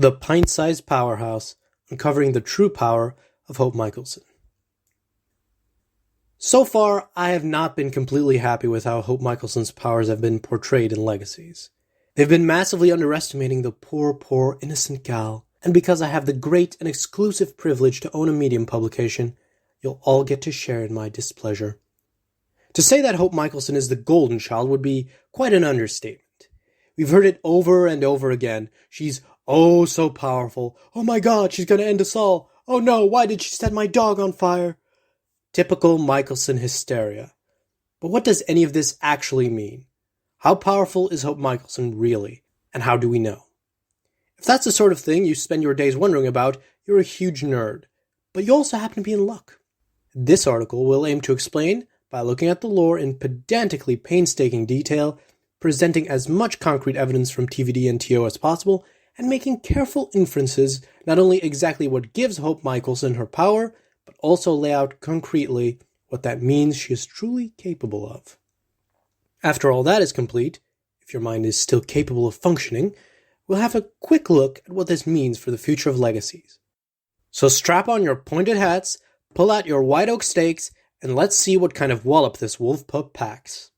The Pint-Sized Powerhouse, Uncovering the True Power of Hope Mikaelson. So far, I have not been completely happy with how Hope Mikaelson's powers have been portrayed in Legacies. They've been massively underestimating the poor, innocent gal, and because I have the great and exclusive privilege to own a Medium publication, you'll all get to share in my displeasure. To say that Hope Mikaelson is the golden child would be quite an understatement. We've heard it over and over again. She's oh so powerful. Oh my god, she's gonna end us all. Oh no, why did she set my dog on fire? Typical Mikaelson hysteria. But what does any of this actually mean? How powerful is Hope Mikaelson really? And how do we know? If that's the sort of thing you spend your days wondering about, you're a huge nerd. But you also happen to be in luck. This article will aim to explain by looking at the lore in pedantically painstaking detail, presenting as much concrete evidence from TVD and TO as possible, and making careful inferences not only exactly what gives Hope Mikaelson her power, but also lay out concretely what that means she is truly capable of. After all that is complete, if your mind is still capable of functioning, we'll have a quick look at what this means for the future of Legacies. So strap on your pointed hats, pull out your white oak stakes, and let's see what kind of wallop this wolf pup packs.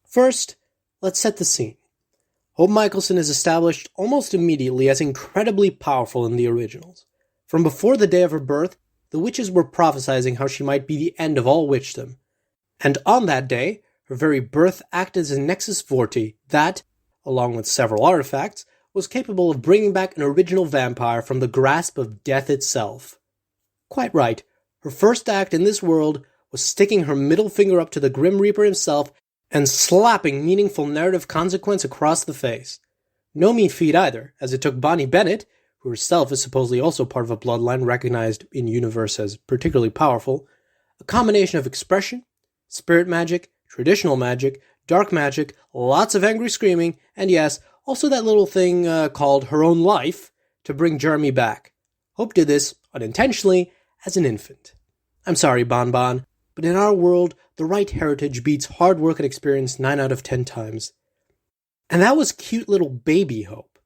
First, let's set the scene. Hope Mikaelson is established almost immediately as incredibly powerful in the originals. From before the day of her birth, the witches were prophesizing how she might be the end of all witchdom. And on that day, her very birth acted as a nexus vorti that, along with several artifacts, was capable of bringing back an original vampire from the grasp of death itself. Quite right, her first act in this world was sticking her middle finger up to the Grim Reaper himself and slapping meaningful narrative consequence across the face. No mean feat either, as it took Bonnie Bennett, who herself is supposedly also part of a bloodline recognized in universe as particularly powerful, a combination of expression, spirit magic, traditional magic, dark magic, lots of angry screaming, and yes, also that little thing called her own life to bring Jeremy back. Hope did this, unintentionally, as an infant. I'm sorry, Bon Bon, but in our world, the right heritage beats hard work and experience 9 out of 10 times. And that was cute little baby Hope.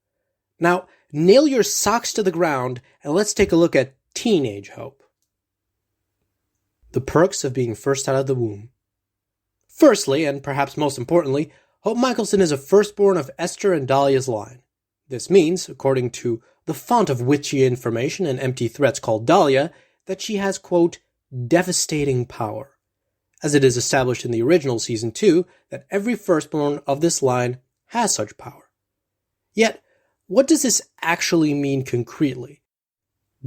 Now, nail your socks to the ground, and let's take a look at teenage Hope. The perks of being first out of the womb. Firstly, and perhaps most importantly, Hope Mikaelson is a firstborn of Esther and Dahlia's line. This means, according to the font of witchy information and empty threats called Dahlia, that she has, quote, devastating power, as it is established in the original Season 2 that every firstborn of this line has such power. Yet, what does this actually mean concretely?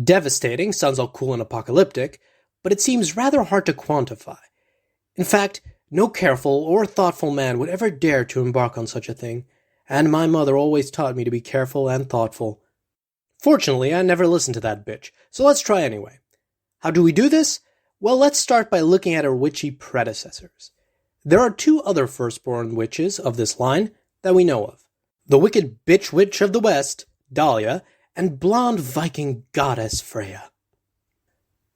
Devastating sounds all cool and apocalyptic, but it seems rather hard to quantify. In fact, no careful or thoughtful man would ever dare to embark on such a thing, and my mother always taught me to be careful and thoughtful. Fortunately, I never listened to that bitch, so let's try anyway. How do we do this? Well, let's start by looking at her witchy predecessors. There are 2 other firstborn witches of this line that we know of. The wicked bitch witch of the West, Dahlia, and blonde Viking goddess Freya.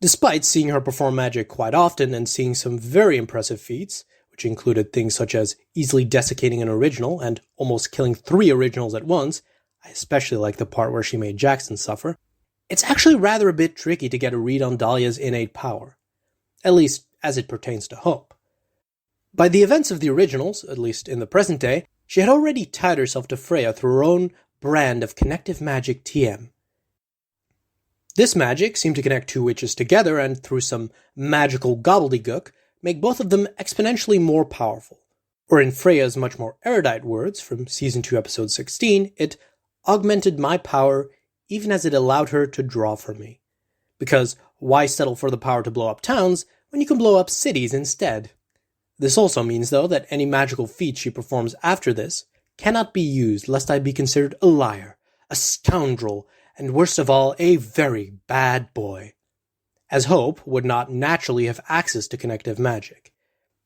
Despite seeing her perform magic quite often and seeing some very impressive feats, which included things such as easily desiccating an original and almost killing 3 originals at once, I especially like the part where she made Jackson suffer, it's actually rather a bit tricky to get a read on Dahlia's innate power, at least as it pertains to Hope. By the events of the originals, at least in the present day, she had already tied herself to Freya through her own brand of connective magic TM. This magic seemed to connect 2 witches together and, through some magical gobbledygook, make both of them exponentially more powerful. Or in Freya's much more erudite words from Season 2, Episode 16, it augmented my power even as it allowed her to draw from me. Because why settle for the power to blow up towns when you can blow up cities instead? This also means, though, that any magical feat she performs after this cannot be used lest I be considered a liar, a scoundrel, and worst of all, a very bad boy. As Hope would not naturally have access to connective magic.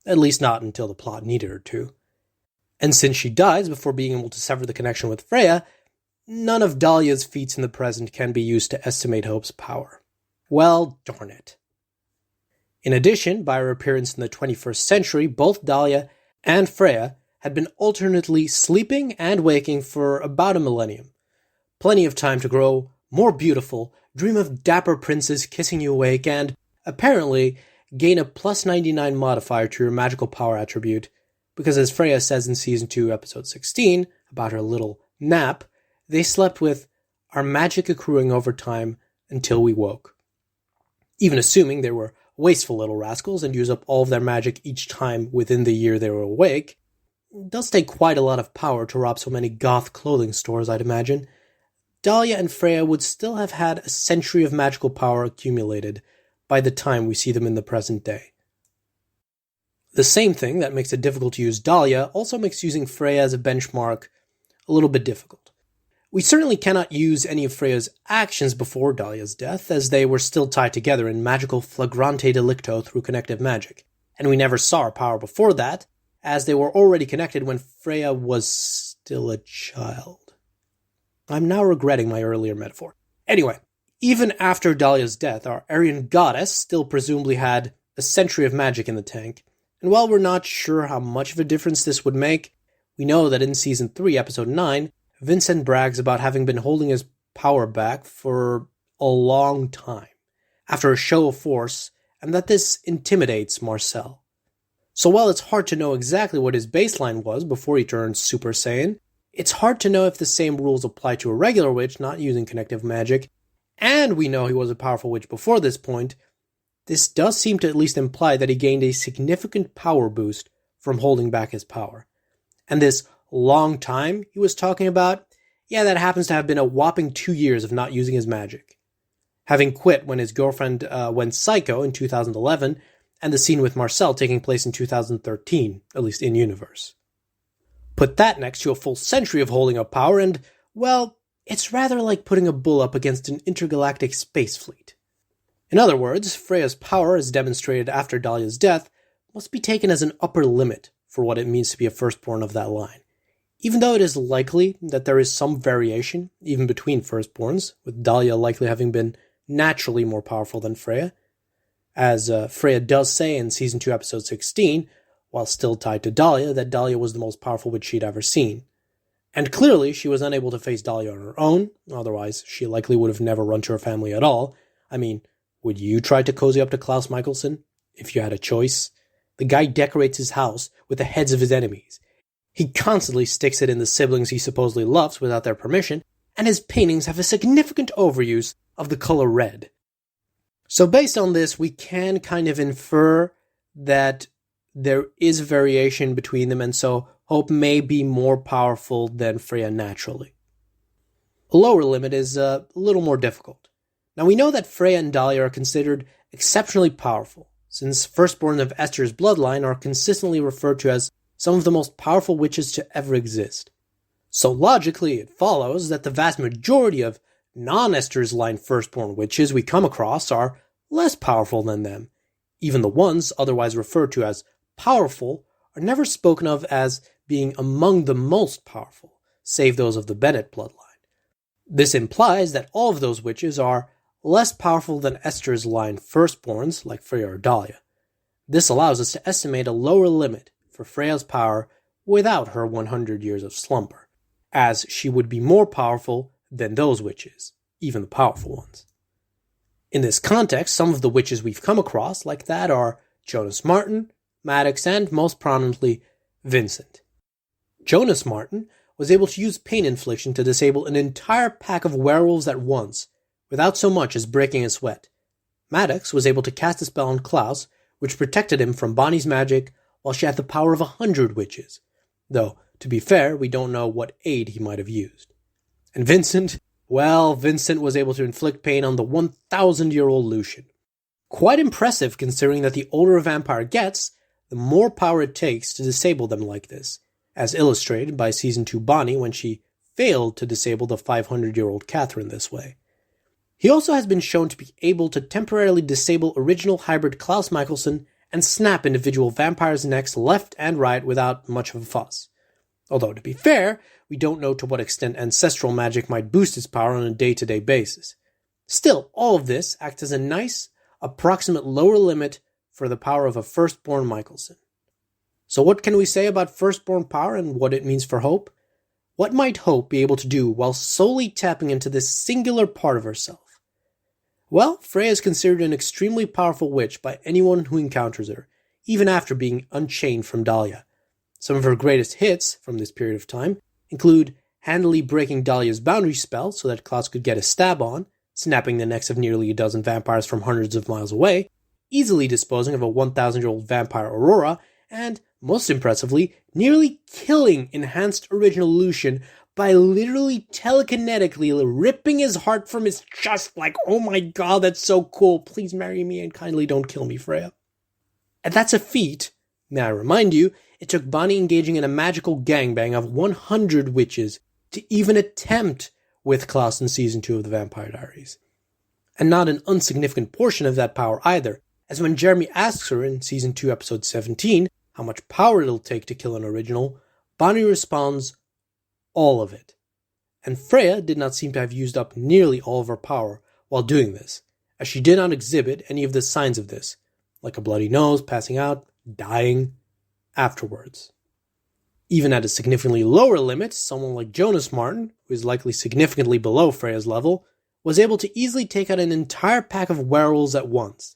At least not until the plot needed her to. And since she dies before being able to sever the connection with Freya, none of Dahlia's feats in the present can be used to estimate Hope's power. Well, darn it. In addition, by her appearance in the 21st century, both Dahlia and Freya had been alternately sleeping and waking for about a millennium. plenty of time to grow more beautiful, dream of dapper princes kissing you awake, and, apparently, gain a plus 99 modifier to your magical power attribute, because as Freya says in Season 2, Episode 16, about her little nap, they slept with our magic accruing over time until we woke. Even assuming they were wasteful little rascals and use up all of their magic each time within the year they were awake, it does take quite a lot of power to rob so many goth clothing stores, I'd imagine. Dahlia and Freya would still have had a century of magical power accumulated by the time we see them in the present day. The same thing that makes it difficult to use Dahlia also makes using Freya as a benchmark a little bit difficult. We certainly cannot use any of Freya's actions before Dahlia's death, as they were still tied together in magical flagrante delicto through connective magic, and we never saw her power before that, as they were already connected when Freya was still a child. I'm now regretting my earlier metaphor. Anyway, even after Dahlia's death, our Aryan goddess still presumably had a century of magic in the tank, and while we're not sure how much of a difference this would make, we know that in Season 3, Episode 9, Vincent brags about having been holding his power back for a long time, after a show of force, and that this intimidates Marcel. So while it's hard to know exactly what his baseline was before he turned Super Saiyan, it's hard to know if the same rules apply to a regular witch not using connective magic, and we know he was a powerful witch before this point. This does seem to at least imply that he gained a significant power boost from holding back his power. And this long time he was talking about, yeah, that happens to have been a whopping 2 years of not using his magic. Having quit when his girlfriend went psycho in 2011, and the scene with Marcel taking place in 2013, at least in-universe. Put that next to a full century of holding up power and, well, it's rather like putting a bull up against an intergalactic space fleet. In other words, Freya's power, as demonstrated after Dahlia's death, must be taken as an upper limit for what it means to be a firstborn of that line. Even though it is likely that there is some variation, even between firstborns, with Dahlia likely having been naturally more powerful than Freya, as Freya does say in Season 2, Episode 16, while still tied to Dahlia, that Dahlia was the most powerful witch she'd ever seen. And clearly, she was unable to face Dahlia on her own, otherwise she likely would have never run to her family at all. I mean, would you try to cozy up to Klaus Mikaelson, if you had a choice? The guy decorates his house with the heads of his enemies. He constantly sticks it in the siblings he supposedly loves without their permission, and his paintings have a significant overuse of the color red. So based on this, we can kind of infer that there is variation between them, and so Hope may be more powerful than Freya naturally. A lower limit is a little more difficult. Now we know that Freya and Dahlia are considered exceptionally powerful, since firstborn of Esther's bloodline are consistently referred to as some of the most powerful witches to ever exist. So logically, it follows that the vast majority of non-Esther's line firstborn witches we come across are less powerful than them. Even the ones otherwise referred to as powerful are never spoken of as being among the most powerful, save those of the Bennett bloodline. This implies that all of those witches are less powerful than Esther's line firstborns, like Freya or Dahlia. This allows us to estimate a lower limit for Freya's power without her 100 years of slumber, as she would be more powerful than those witches, even the powerful ones. In this context, some of the witches we've come across like that are Jonas Martin, Maddox, and most prominently, Vincent. Jonas Martin was able to use pain infliction to disable an entire pack of werewolves at once, without so much as breaking a sweat. Maddox was able to cast a spell on Klaus, which protected him from Bonnie's magic, while she had the power of 100 witches. Though, to be fair, we don't know what aid he might have used. And Vincent? Well, Vincent was able to inflict pain on the 1,000-year-old Lucian. Quite impressive considering that the older a vampire gets, the more power it takes to disable them like this, as illustrated by Season 2 Bonnie when she failed to disable the 500-year-old Catherine this way. He also has been shown to be able to temporarily disable original hybrid Klaus Mikaelson and snap individual vampires' necks left and right without much of a fuss. Although, to be fair, we don't know to what extent ancestral magic might boost his power on a day-to-day basis. Still, all of this acts as a nice, approximate lower limit for the power of a firstborn Mikaelson. So what can we say about firstborn power and what it means for Hope? What might Hope be able to do while solely tapping into this singular part of herself? Well, Freya is considered an extremely powerful witch by anyone who encounters her, even after being unchained from Dahlia. Some of her greatest hits from this period of time include handily breaking Dahlia's boundary spell so that Klaus could get a stab on, snapping the necks of nearly a dozen vampires from hundreds of miles away, easily disposing of a 1,000-year-old vampire Aurora, and, most impressively, nearly killing Enhanced Original Lucian by literally telekinetically ripping his heart from his chest like, oh my god, that's so cool, please marry me and kindly don't kill me, Freya. And that's a feat, may I remind you, it took Bonnie engaging in a magical gangbang of 100 witches to even attempt with Klaus in Season 2 of the Vampire Diaries. And not an insignificant portion of that power either, as when Jeremy asks her in Season 2 Episode 17 how much power it'll take to kill an original, Bonnie responds, all of it. And Freya did not seem to have used up nearly all of her power while doing this, as she did not exhibit any of the signs of this, like a bloody nose, passing out, dying, afterwards. Even at a significantly lower limit, someone like Jonas Martin, who is likely significantly below Freya's level, was able to easily take out an entire pack of werewolves at once.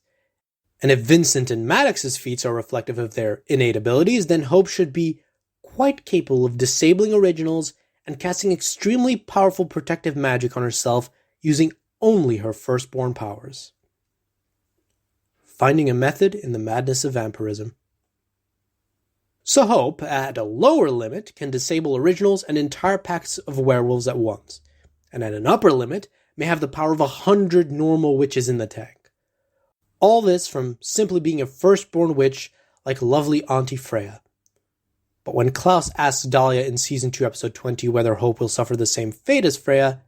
And if Vincent and Maddox's feats are reflective of their innate abilities, then Hope should be quite capable of disabling originals and casting extremely powerful protective magic on herself using only her firstborn powers. Finding a method in the madness of vampirism. So Hope, at a lower limit, can disable originals and entire packs of werewolves at once, and at an upper limit, may have the power of 100 normal witches in the tank. All this from simply being a firstborn witch like lovely Auntie Freya. But when Klaus asks Dahlia in Season 2 Episode 20 whether Hope will suffer the same fate as Freya,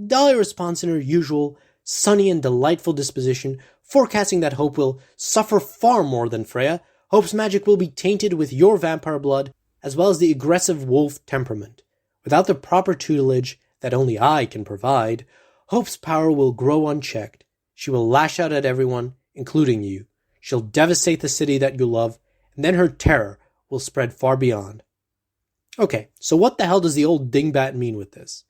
Dahlia responds in her usual sunny and delightful disposition, forecasting that Hope will suffer far more than Freya. Hope's magic will be tainted with your vampire blood, as well as the aggressive wolf temperament. Without the proper tutelage that only I can provide, Hope's power will grow unchecked. She will lash out at everyone, including you. She'll devastate the city that you love, and then her terror will spread far beyond. Okay, so what the hell does the old dingbat mean with this?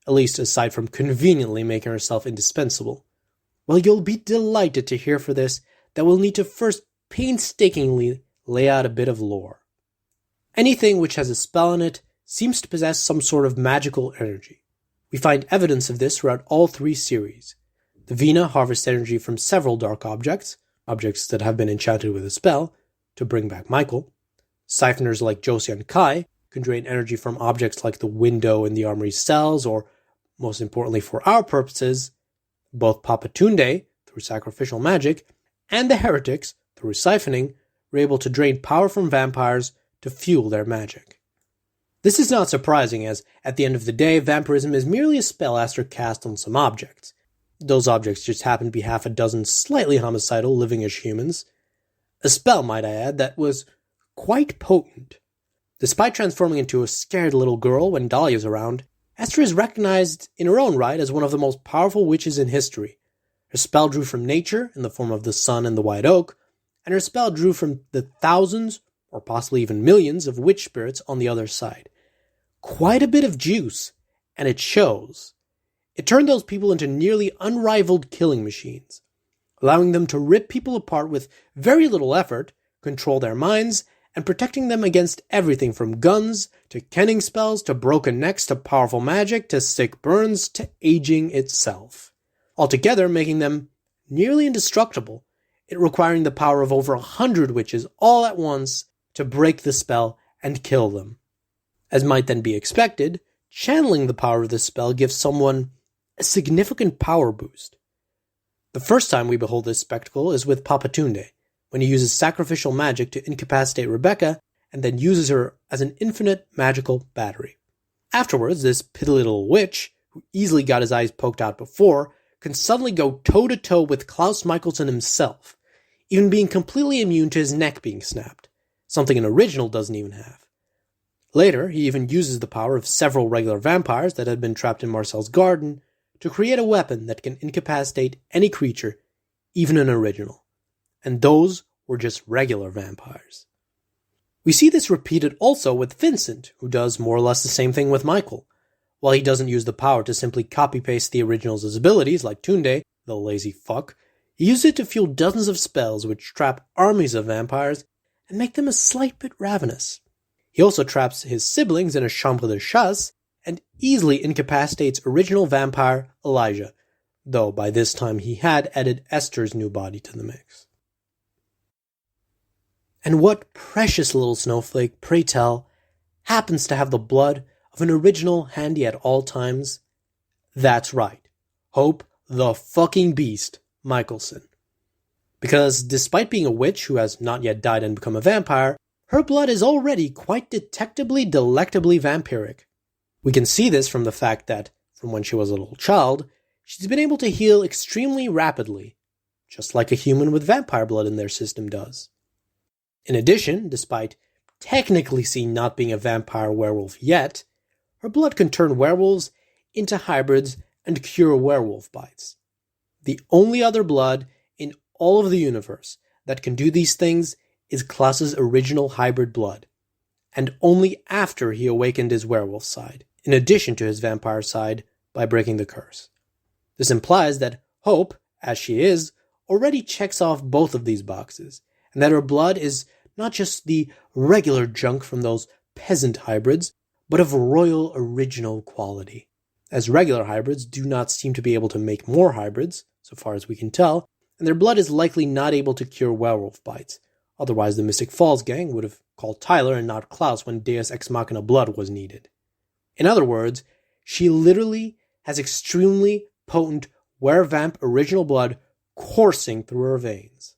At least aside from conveniently making herself indispensable. Well, you'll be delighted to hear for this that we'll need to first painstakingly lay out a bit of lore. Anything which has a spell in it seems to possess some sort of magical energy. We find evidence of this throughout all three series. The Vina harvests energy from several dark objects that have been enchanted with a spell, to bring back Michael. Siphoners like Josie and Kai can drain energy from objects like the window in the armory's cells, or, most importantly for our purposes, both Papatunde, through sacrificial magic, and the heretics, through siphoning, were able to drain power from vampires to fuel their magic. This is not surprising, as at the end of the day, vampirism is merely a spell Aster cast on some objects. Those objects just happen to be half a dozen slightly homicidal living-ish humans. A spell, might I add, that was quite potent. Despite transforming into a scared little girl when Dahlia's around, Aster is recognized in her own right as one of the most powerful witches in history. Her spell drew from nature in the form of the sun and the white oak, and her spell drew from the thousands, or possibly even millions, of witch spirits on the other side. Quite a bit of juice, and it shows. It turned those people into nearly unrivaled killing machines, allowing them to rip people apart with very little effort, control their minds, and protecting them against everything from guns, to kenning spells, to broken necks, to powerful magic, to sick burns, to aging itself. Altogether making them nearly indestructible, it requiring the power of over 100 witches all at once to break the spell and kill them. As might then be expected, channeling the power of this spell gives someone a significant power boost. The first time we behold this spectacle is with Papatunde, when he uses sacrificial magic to incapacitate Rebecca and then uses her as an infinite magical battery. Afterwards, this piddly little witch, who easily got his eyes poked out before, can suddenly go toe-to-toe with Klaus Mikaelson himself, even being completely immune to his neck being snapped, something an original doesn't even have. Later, he even uses the power of several regular vampires that had been trapped in Marcel's garden to create a weapon that can incapacitate any creature, even an original. And those were just regular vampires. We see this repeated also with Vincent, who does more or less the same thing with Michael. While he doesn't use the power to simply copy-paste the Originals' abilities, like Tunde, the lazy fuck, he uses it to fuel dozens of spells which trap armies of vampires and make them a slight bit ravenous. He also traps his siblings in a chambre de chasse and easily incapacitates original vampire Elijah, though by this time he had added Esther's new body to the mix. And what precious little snowflake, pray tell, happens to have the blood of an original handy at all times? That's right, Hope the fucking Beast Mikaelson. Because despite being a witch who has not yet died and become a vampire, her blood is already quite detectably, delectably vampiric. We can see this from the fact that, from when she was a little child, she's been able to heal extremely rapidly, just like a human with vampire blood in their system does. In addition, despite technically seen not being a vampire werewolf yet, her blood can turn werewolves into hybrids and cure werewolf bites. The only other blood in all of the universe that can do these things is Klaus's original hybrid blood, and only after he awakened his werewolf side, in addition to his vampire side, by breaking the curse. This implies that Hope, as she is, already checks off both of these boxes, and that her blood is not just the regular junk from those peasant hybrids, but of royal original quality. As regular hybrids do not seem to be able to make more hybrids, so far as we can tell, and their blood is likely not able to cure werewolf bites. Otherwise, the Mystic Falls gang would have called Tyler and not Klaus when Deus Ex Machina blood was needed. In other words, she literally has extremely potent werevamp original blood coursing through her veins.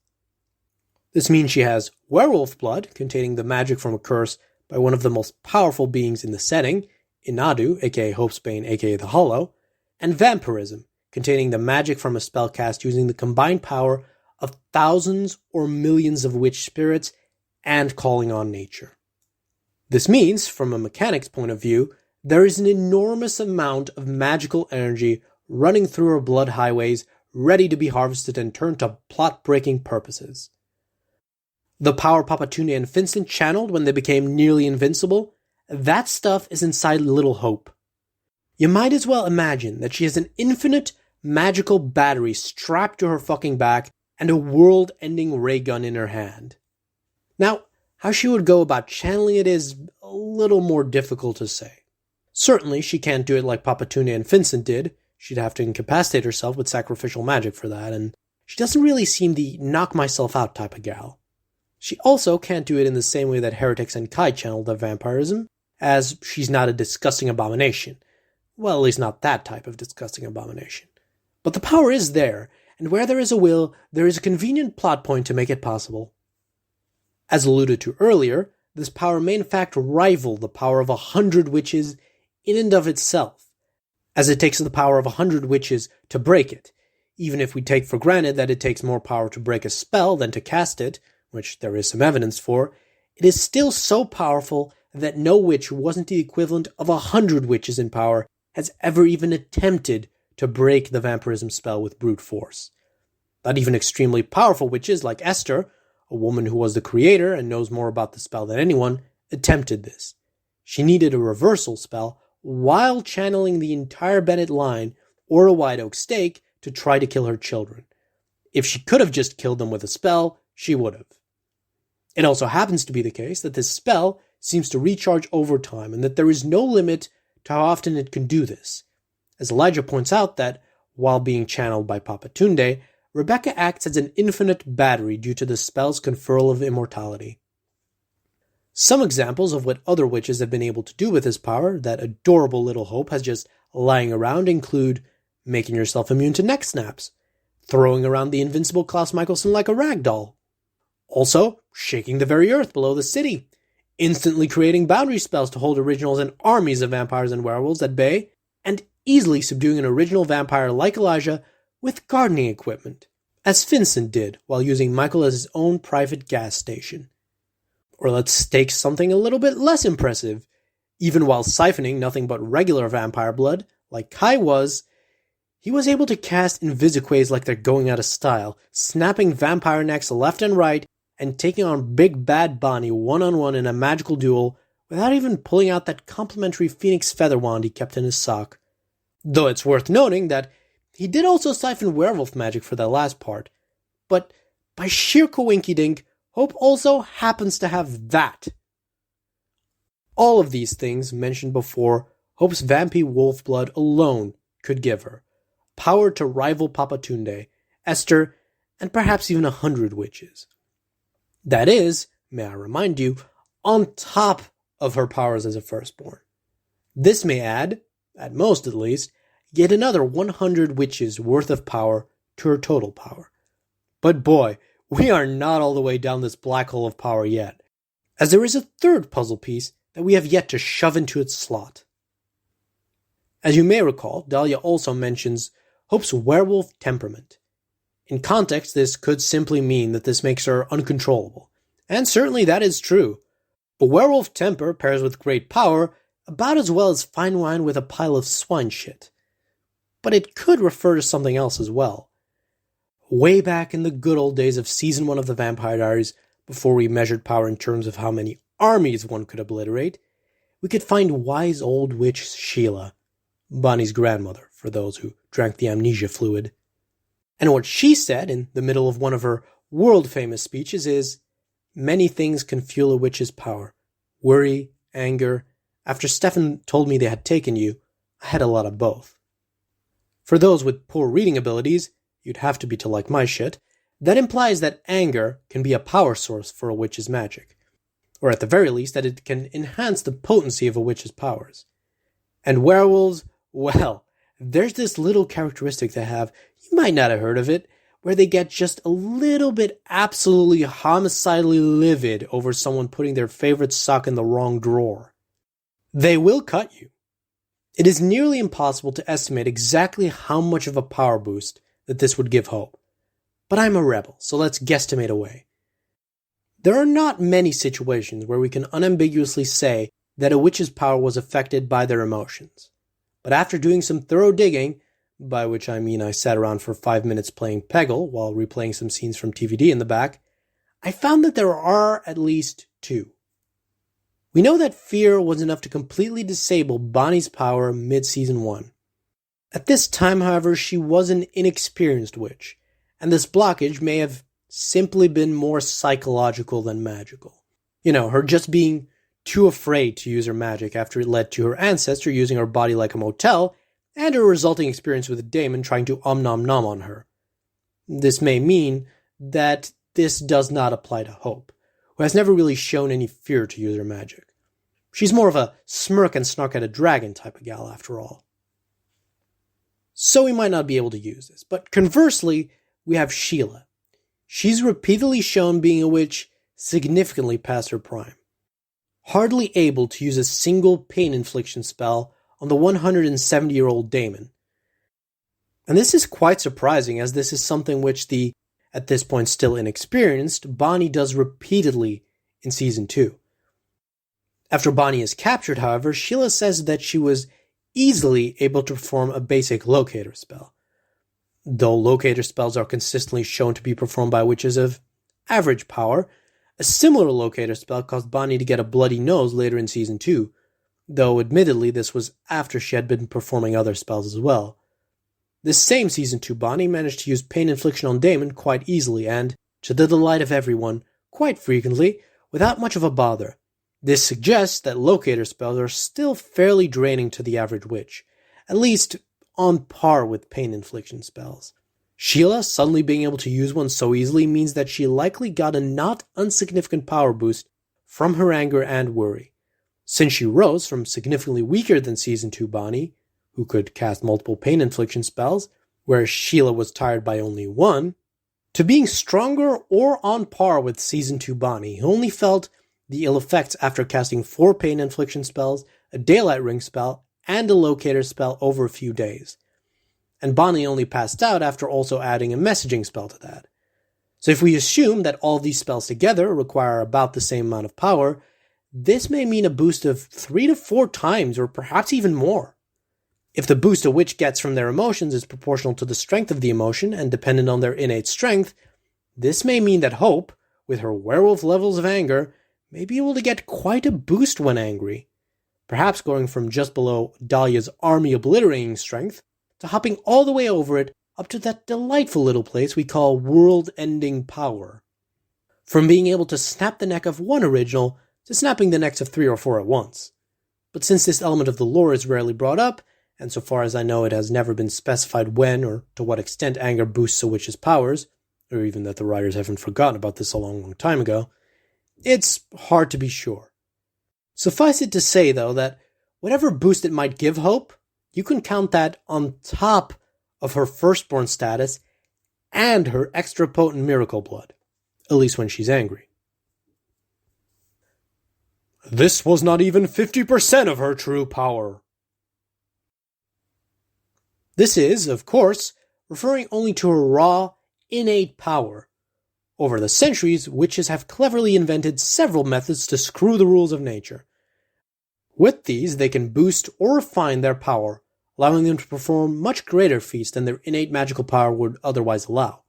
This means she has werewolf blood, containing the magic from a curse by one of the most powerful beings in the setting, Inadu, aka Hopesbane, aka the Hollow, and vampirism, containing the magic from a spell cast using the combined power of thousands or millions of witch spirits and calling on nature. This means, from a mechanics point of view, there is an enormous amount of magical energy running through her blood highways, ready to be harvested and turned to plot-breaking purposes. The power Papa Tunde and Vincent channeled when they became nearly invincible, that stuff is inside Little Hope. You might as well imagine that she has an infinite magical battery strapped to her fucking back and a world-ending ray gun in her hand. Now, how she would go about channeling it is a little more difficult to say. Certainly, she can't do it like Papa Tunde and Vincent did. She'd have to incapacitate herself with sacrificial magic for that, and she doesn't really seem the knock-myself-out type of gal. She also can't do it in the same way that Heretics and Kai channeled their vampirism, as she's not a disgusting abomination. Well, at least not that type of disgusting abomination. But the power is there, and where there is a will, there is a convenient plot point to make it possible. As alluded to earlier, this power may in fact rival the power of 100 witches in and of itself, as it takes the power of 100 witches to break it. Even if we take for granted that it takes more power to break a spell than to cast it, which there is some evidence for, it is still so powerful that no witch who wasn't the equivalent of 100 witches in power has ever even attempted to break the vampirism spell with brute force. Not even extremely powerful witches like Esther, a woman who was the creator and knows more about the spell than anyone, attempted this. She needed a reversal spell while channeling the entire Bennett line or a White Oak stake to try to kill her children. If she could have just killed them with a spell, she would have. It also happens to be the case that this spell seems to recharge over time and that there is no limit to how often it can do this. As Elijah points out that, while being channeled by Papa Tunde, Rebecca acts as an infinite battery due to the spell's conferral of immortality. Some examples of what other witches have been able to do with this power that adorable Little Hope has just lying around include making yourself immune to neck snaps, throwing around the invincible Klaus Mikaelson like a rag doll, also shaking the very earth below the city, instantly creating boundary spells to hold originals and armies of vampires and werewolves at bay, and easily subduing an original vampire like Elijah with gardening equipment, as Vincent did while using Michael as his own private gas station. Or let's take something a little bit less impressive. Even while siphoning nothing but regular vampire blood, like Kai was, he was able to cast Invisiquays like they're going out of style, snapping vampire necks left and right, and taking on big bad Bonnie one-on-one in a magical duel without even pulling out that complimentary Phoenix feather wand he kept in his sock. Though it's worth noting that he did also siphon werewolf magic for that last part, but by sheer coinkydink, Hope also happens to have that. All of these things mentioned before, Hope's vampy wolf blood alone could give her. Power to rival Papatunde, Esther, and perhaps even 100 witches. That is, may I remind you, on top of her powers as a firstborn. This may add, at most at least, yet another 100 witches worth of power to her total power. But boy, we are not all the way down this black hole of power yet, as there is a third puzzle piece that we have yet to shove into its slot. As you may recall, Dahlia also mentions Hope's werewolf temperament. In context, this could simply mean that this makes her uncontrollable, and certainly that is true. A werewolf temper pairs with great power about as well as fine wine with a pile of swine shit. But it could refer to something else as well. Way back in the good old days of Season 1 of the Vampire Diaries, before we measured power in terms of how many armies one could obliterate, we could find wise old witch Sheila, Bonnie's grandmother, for those who drank the amnesia fluid. And what she said in the middle of one of her world-famous speeches is, "Many things can fuel a witch's power. Worry, anger. After Stefan told me they had taken you, I had a lot of both." For those with poor reading abilities, you'd have to be to like my shit, that implies that anger can be a power source for a witch's magic. Or at the very least, that it can enhance the potency of a witch's powers. And werewolves, well, there's this little characteristic they have, you might not have heard of it, where they get just a little bit absolutely homicidally livid over someone putting their favorite sock in the wrong drawer. They will cut you. It is nearly impossible to estimate exactly how much of a power boost that this would give Hope. But I'm a rebel, so let's guesstimate away. There are not many situations where we can unambiguously say that a witch's power was affected by their emotions. But after doing some thorough digging, by which I mean I sat around for 5 minutes playing Peggle while replaying some scenes from TVD in the back, I found that there are at least two. We know that fear was enough to completely disable Bonnie's power mid-season 1. At this time, however, she was an inexperienced witch, and this blockage may have simply been more psychological than magical. You know, her just being too afraid to use her magic after it led to her ancestor using her body like a motel, and her resulting experience with a daemon trying to nom on her. This may mean that this does not apply to Hope, who has never really shown any fear to use her magic. She's more of a smirk and snark at a dragon type of gal after all. So we might not be able to use this, but conversely, we have Sheila. She's repeatedly shown being a witch significantly past her prime, hardly able to use a single pain infliction spell on the 170-year-old daemon. And this is quite surprising, as this is something which the, at this point still inexperienced, Bonnie does repeatedly in Season 2. After Bonnie is captured, however, Sheila says that she was easily able to perform a basic locator spell. Though locator spells are consistently shown to be performed by witches of average power, a similar locator spell caused Bonnie to get a bloody nose later in Season 2, though admittedly this was after she had been performing other spells as well. This same Season 2 Bonnie managed to use pain infliction on Daemon quite easily and, to the delight of everyone, quite frequently, without much of a bother. This suggests that locator spells are still fairly draining to the average witch, at least on par with pain infliction spells. Sheila suddenly being able to use one so easily means that she likely got a not insignificant power boost from her anger and worry. Since she rose from significantly weaker than Season 2 Bonnie, who could cast multiple pain infliction spells, whereas Sheila was tired by only one, to being stronger or on par with Season 2 Bonnie, who only felt the ill effects after casting 4 pain infliction spells, a daylight ring spell, and a locator spell over a few days. And Bonnie only passed out after also adding a messaging spell to that. So if we assume that all these spells together require about the same amount of power, this may mean a boost of 3 to 4 times or perhaps even more. If the boost a witch gets from their emotions is proportional to the strength of the emotion and dependent on their innate strength, this may mean that Hope, with her werewolf levels of anger, may be able to get quite a boost when angry, perhaps going from just below Dahlia's army obliterating strength to hopping all the way over it up to that delightful little place we call world-ending power. From being able to snap the neck of one original to snapping the necks of 3 or 4 at once. But since this element of the lore is rarely brought up, and so far as I know it has never been specified when or to what extent anger boosts a witch's powers, or even that the writers haven't forgotten about this a long time ago, it's hard to be sure. Suffice it to say, though, that whatever boost it might give Hope, you can count that on top of her firstborn status and her extra potent miracle blood, at least when she's angry. This was not even 50% of her true power. This is, of course, referring only to her raw, innate power. Over the centuries, witches have cleverly invented several methods to screw the rules of nature. With these, they can boost or refine their power, allowing them to perform much greater feats than their innate magical power would otherwise allow.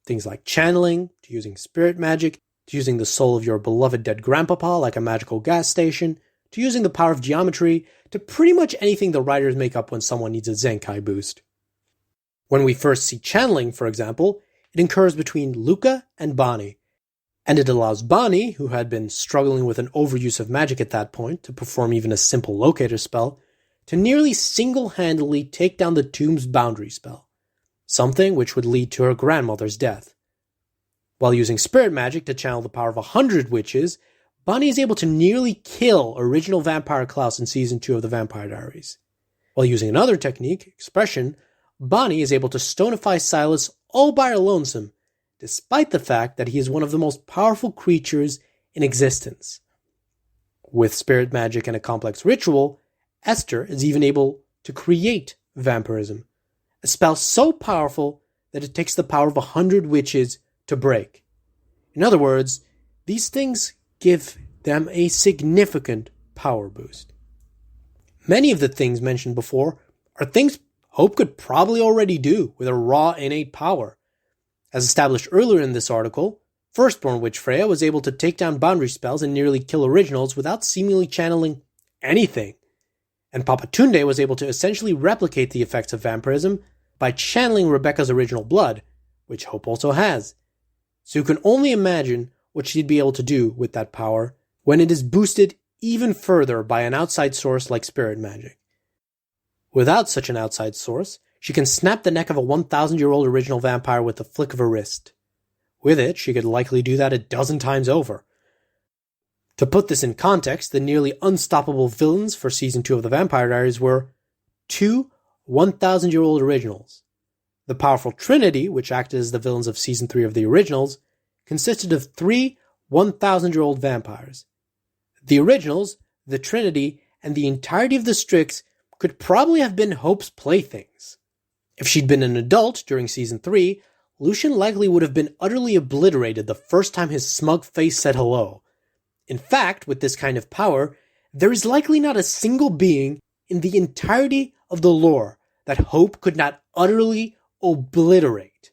Things like channeling, to using spirit magic, to using the soul of your beloved dead grandpapa like a magical gas station, to using the power of geometry, to pretty much anything the writers make up when someone needs a Zenkai boost. When we first see channeling, for example, it occurs between Luca and Bonnie, and it allows Bonnie, who had been struggling with an overuse of magic at that point to perform even a simple locator spell, to nearly single-handedly take down the tomb's boundary spell, something which would lead to her grandmother's death. While using spirit magic to channel the power of 100 witches, Bonnie is able to nearly kill original Vampire Klaus in Season 2 of the Vampire Diaries. While using another technique, expression, Bonnie is able to stonify Silas all by her lonesome, despite the fact that he is one of the most powerful creatures in existence. With spirit magic and a complex ritual, Esther is even able to create vampirism, a spell so powerful that it takes the power of 100 witches to break. In other words, these things give them a significant power boost. Many of the things mentioned before are things Hope could probably already do with her raw innate power. As established earlier in this article, Firstborn Witch Freya was able to take down boundary spells and nearly kill originals without seemingly channeling anything. And Papa Tunde was able to essentially replicate the effects of vampirism by channeling Rebecca's original blood, which Hope also has. So you can only imagine what she'd be able to do with that power when it is boosted even further by an outside source like spirit magic. Without such an outside source, she can snap the neck of a 1,000-year-old original vampire with the flick of her wrist. With it, she could likely do that a dozen times over. To put this in context, the nearly unstoppable villains for Season 2 of the Vampire Diaries were 2 1,000-year-old originals. The powerful Trinity, which acted as the villains of Season 3 of the Originals, consisted of 3 1,000-year-old vampires. The Originals, the Trinity, and the entirety of the Strix could probably have been Hope's playthings. If she'd been an adult during Season 3, Lucian likely would have been utterly obliterated the first time his smug face said hello. In fact, with this kind of power, there is likely not a single being in the entirety of the lore that Hope could not utterly obliterate,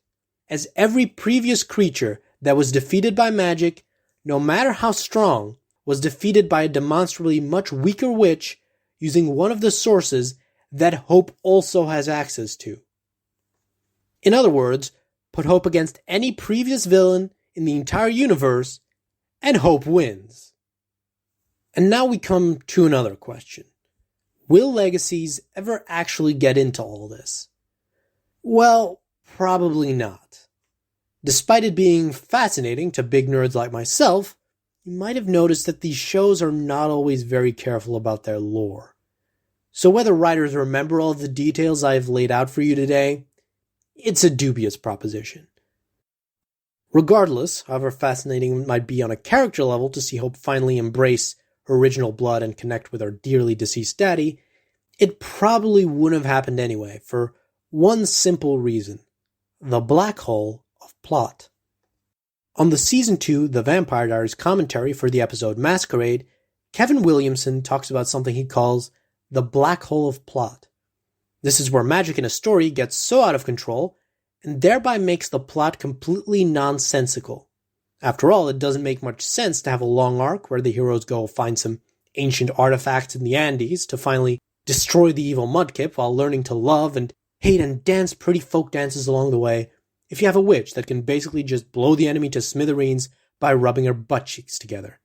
as every previous creature that was defeated by magic, no matter how strong, was defeated by a demonstrably much weaker witch using one of the sources that Hope also has access to. In other words, put Hope against any previous villain in the entire universe, and Hope wins. And now we come to another question. Will Legacies ever actually get into all this? Well, probably not. Despite it being fascinating to big nerds like myself, you might have noticed that these shows are not always very careful about their lore. So whether writers remember all of the details I have laid out for you today, it's a dubious proposition. Regardless, however fascinating it might be on a character level to see Hope finally embrace her original blood and connect with her dearly deceased daddy, it probably wouldn't have happened anyway, for one simple reason: the black hole of plot. On the Season 2 The Vampire Diaries commentary for the episode Masquerade, Kevin Williamson talks about something he calls the black hole of plot. This is where magic in a story gets so out of control, and thereby makes the plot completely nonsensical. After all, it doesn't make much sense to have a long arc where the heroes go find some ancient artifacts in the Andes to finally destroy the evil Mudkip while learning to love and hate and dance pretty folk dances along the way if you have a witch that can basically just blow the enemy to smithereens by rubbing her butt cheeks together.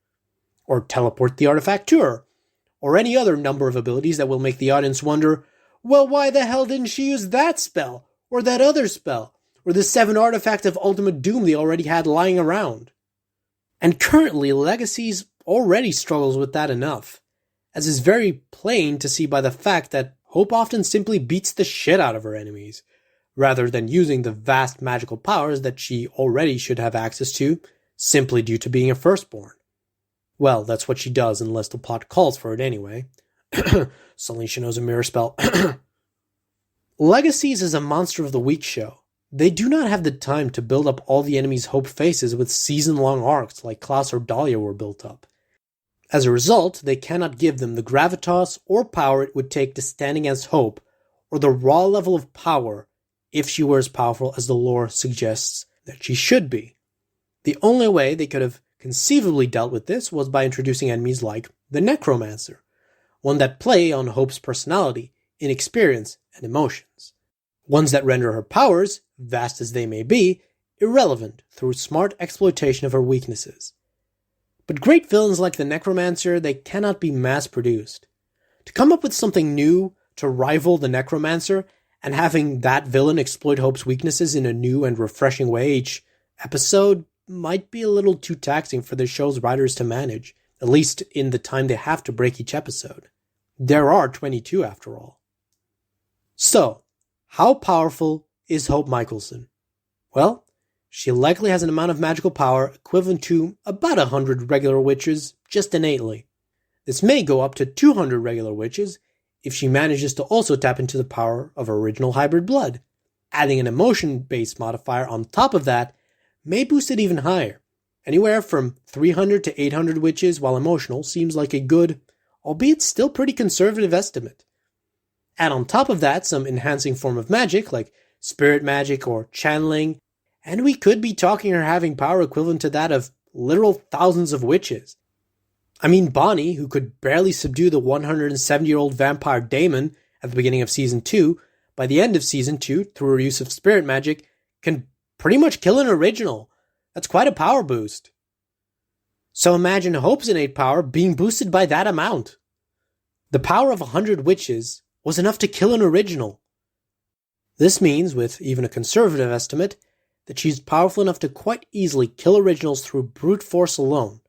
Or teleport the artifact to her. Or any other number of abilities that will make the audience wonder, well, why the hell didn't she use that spell? Or that other spell? Or the 7 artifacts of ultimate doom they already had lying around? And currently, Legacies already struggles with that enough, as is very plain to see by the fact that Hope often simply beats the shit out of her enemies, rather than using the vast magical powers that she already should have access to, simply due to being a firstborn. Well, that's what she does unless the plot calls for it anyway. Suddenly she knows a mirror spell. Legacies is a Monster of the Week show. They do not have the time to build up all the enemies Hope faces with season-long arcs like Klaus or Dahlia were built up. As a result, they cannot give them the gravitas or power it would take to stand against Hope, or the raw level of power if she were as powerful as the lore suggests that she should be. The only way they could have conceivably dealt with this was by introducing enemies like the Necromancer, one that play on Hope's personality, inexperience, and emotions. Ones that render her powers, vast as they may be, irrelevant through smart exploitation of her weaknesses. But great villains like the Necromancer, they cannot be mass-produced. To come up with something new to rival the Necromancer, and having that villain exploit Hope's weaknesses in a new and refreshing way each episode might be a little too taxing for the show's writers to manage, at least in the time they have to break each episode. There are 22 after all. So, how powerful is Hope Mikaelson? Well, she likely has an amount of magical power equivalent to about 100 regular witches just innately. This may go up to 200 regular witches if she manages to also tap into the power of original hybrid blood. Adding an emotion-based modifier on top of that may boost it even higher. Anywhere from 300 to 800 witches while emotional seems like a good, albeit still pretty conservative estimate. Add on top of that some enhancing form of magic like spirit magic or channeling, and we could be talking her having power equivalent to that of literal thousands of witches. I mean, Bonnie, who could barely subdue the 170-year-old vampire Damon at the beginning of Season 2, by the end of Season 2, through her use of spirit magic, can pretty much kill an original. That's quite a power boost. So imagine Hope's innate power being boosted by that amount. The power of 100 witches was enough to kill an original. This means, with even a conservative estimate, that she's powerful enough to quite easily kill originals through brute force alone,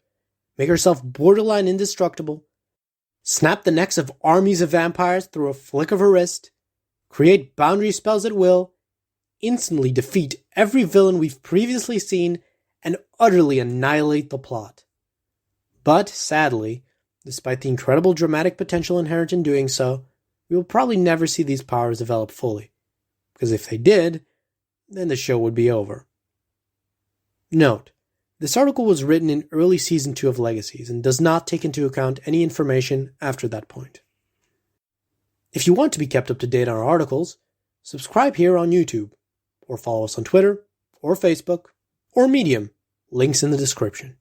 make herself borderline indestructible, snap the necks of armies of vampires through a flick of her wrist, create boundary spells at will, instantly defeat every villain we've previously seen, and utterly annihilate the plot. But, sadly, despite the incredible dramatic potential inherent in doing so, we will probably never see these powers develop fully, because if they did, then the show would be over. Note, this article was written in early Season 2 of Legacies and does not take into account any information after that point. If you want to be kept up to date on our articles, subscribe here on YouTube, or follow us on Twitter, or Facebook, or Medium, links in the description.